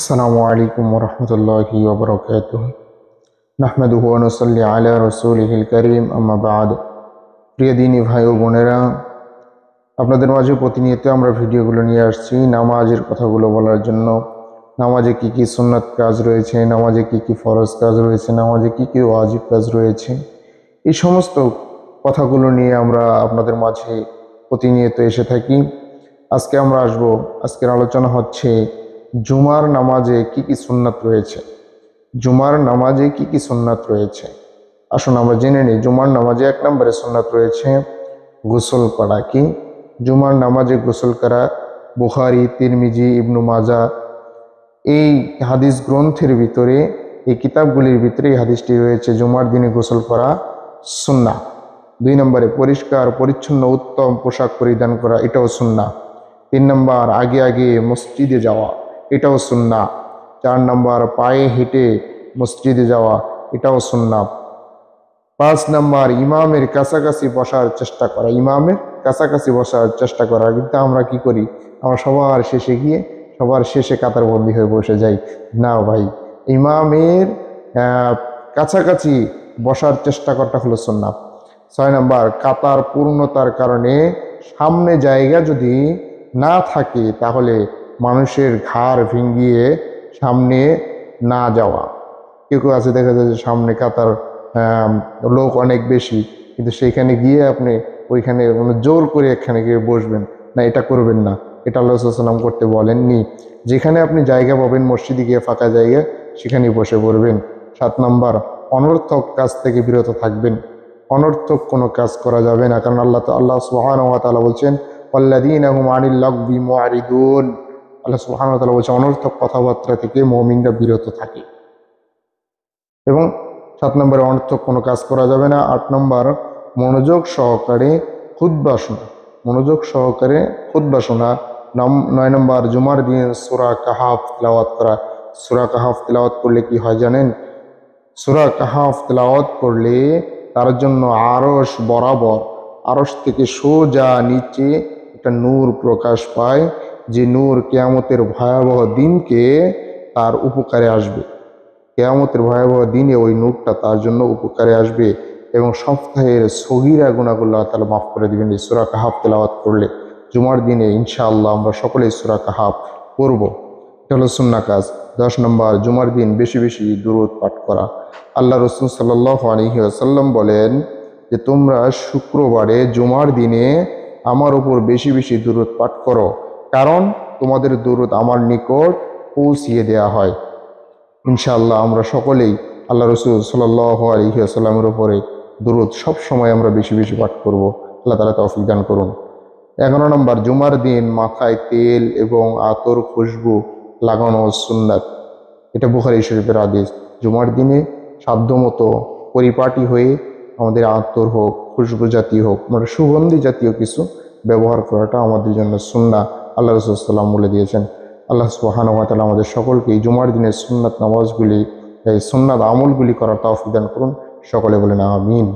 আসসালামু আলাইকুম ওরহমতুল্লাহি ওবরাকাতুহু নাহমাদুহু ওয়া নুসাল্লি আলা রাসূলিহিল কারীম আম্মা বা'দ। প্রিয় দিনী ভাই ও বোনেরা, আপনাদের মাঝে প্রতিনিয়ত আমরা ভিডিওগুলো নিয়ে আসছি নামাজের কথাগুলো বলার জন্য। নামাজে কি কি সুন্নাত কাজ রয়েছে, নামাজে কি কি ফরজ কাজ রয়েছে, নামাজে কি কি ওয়াজিব কাজ রয়েছে, এই সমস্ত কথাগুলো নিয়ে আমরা আপনাদের মাঝে প্রতিনিয়ত এসে থাকি। আজকে আমরা আজকের আলোচনা হচ্ছে জুমার নামাজে কি কি সুন্নাত রয়েছে। জুমার নামাজে কি কি সুন্নাত রয়েছে আসুন আমরা জেনে নিই। জুমার নামাজে 1 নম্বরে সুন্নাত রয়েছে গোসল করা। কি জুমার নামাজে গোসল করা বুখারী, তিরমিজি, ইবনু মাজাহ এই হাদিস গ্রন্থের ভিতরে, এই কিতাবগুলির ভিতরে এই হাদিসটি রয়েছে, জুমার দিনে গোসল করা সুন্নাহ। 2 নম্বরে পরিষ্কার পরিচ্ছন্ন উত্তম পোশাক পরিধান করা, এটাও সুন্নাহ। 3 নম্বর আগে আগে মসজিদে যাওয়া, এটাও সুন্নাহ। 4 নম্বর পায়ে হেঁটে মসজিদে যাওয়া, এটাও সুন্নাহ। 5 নম্বর ইমামের কাছাকাছি বসার চেষ্টা করা, ইমামের কাছাকাছি বসার চেষ্টা করা। কিন্তু আমরা কি করি, আমরা সবার শেষে গিয়ে সবার শেষে কাতারবন্দি হয়ে বসে যাই। না ভাই, ইমামের কাছাকাছি বসার চেষ্টা করাটা হলো সুন্নাহ। 6 নম্বর কাতার পূর্ণতার কারণে সামনে জায়গা যদি না থাকে তাহলে মানুষের ঘাড় ভেঙিয়ে সামনে না যাওয়া। কেউ কেউ আছে দেখা যায় যে সামনে কাতার লোক অনেক বেশি, কিন্তু সেইখানে গিয়ে আপনি ওইখানে জোর করে এখানে গিয়ে বসবেন না, এটা করবেন না। এটা আল্লাহ রাসূল সাল্লাল্লাহু আলাইহি ওয়াসাল্লাম করতে বলেননি। যেখানে আপনি জায়গা পাবেন মসজিদে গিয়ে ফাঁকা জায়গা, সেখানে বসে পড়বেন। 7 নম্বর অনর্থক কাজ থেকে বিরত থাকবেন। অনর্থক কোনো কাজ করা যাবে না, কারণ আল্লাহ সুবহানাহু ওয়া তাআলা বলছেন ওয়াল্লাযীনা হুম আনিল লাগবি মুআরিদুন। আল্লাহ সুবহানাহু ওয়া তাআলা বলছেন অনর্থক কথাবার্তা থেকে মুমিনরা বিরত থাকে। এবং 7 নম্বরে অনর্থক কোনো কাজ করা যাবে না। 8 নম্বর মনোযোগ সহকারে খুতবা শোনা, মনোযোগ সহকারে খুতবা শোনা। 9 নম্বর জুমার দিন সূরা কাহাফ তিলাওয়াত করা। সূরা কাহাফ তিলাওয়াত করলে কি হয় জানেন? সূরা কাহাফ তিলাওয়াত করলে তার জন্য আরশ বরাবর, আরশ থেকে সোজা নিচে একটা নূর প্রকাশ পায়, যে নূর কিয়ামতের ভয়াবহ দিনকে তার উপকারে আসবে। কিয়ামতের ভয়াবহ দিনে ওই নূরটা তার জন্য উপকারে আসবে এবং সপ্তাহের সগীরা গুনাহগুলো আল্লাহ তাআলা মাফ করে দিবেন এই সূরা কাহাফ তেলাওয়াত করলে। জুমার দিনে ইনশাআল্লাহ আমরা সকলেই সূরা কাহাফ পড়ব। এটা হলো সুন্নাহ কাজ। 10 নম্বর জুমার দিন বেশি বেশি দুরূদ পাঠ করা। আল্লাহ রাসূল সাল্লাল্লাহু আলাইহি ওয়াসাল্লাম বলেন যে তোমরা শুক্রবারে জুমার দিনে আমার উপর বেশি বেশি দুরূদ পাঠ করো, কারণ তোমাদের দুরূদ আমার নিকট পৌঁছিয়ে দেয়া হয়। ইনশাআল্লাহ আমরা সকলেই আল্লাহ রাসূল সাল্লাল্লাহু আলাইহি ওয়াসাল্লামের উপরে দুরূদ সব সময় আমরা বেশি বেশি পাঠ করব। আল্লাহ তাআলা তৌফিক দান করুন। 11 নম্বর জুমার দিন মাথায় তেল এবং আতর খুশবু লাগানো সুন্নাত। এটা বুখারী শরীফের হাদিস। জুমার দিনে সাধ্যমতো পরিপাটি হয়ে আমাদের আতর হোক, খুশবু জাতীয় হোক, মানে সুগন্ধি জাতীয় কিছু ব্যবহার করাটা আমাদের জন্য সুন্নাহ আল্লাহ রাসূল সাল্লাল্লাহু আলাইহি ওয়াসাল্লাম বলে দিয়েছেন। আল্লাহ সুবহানাহু ওয়া তাআলা আমাদের সকলকে এই জুমার দিনের সুন্নাত নামাজগুলি, এই সুন্নাত আমলগুলি করার তৌফিক দান করুন। সকলে বলেন আমিন।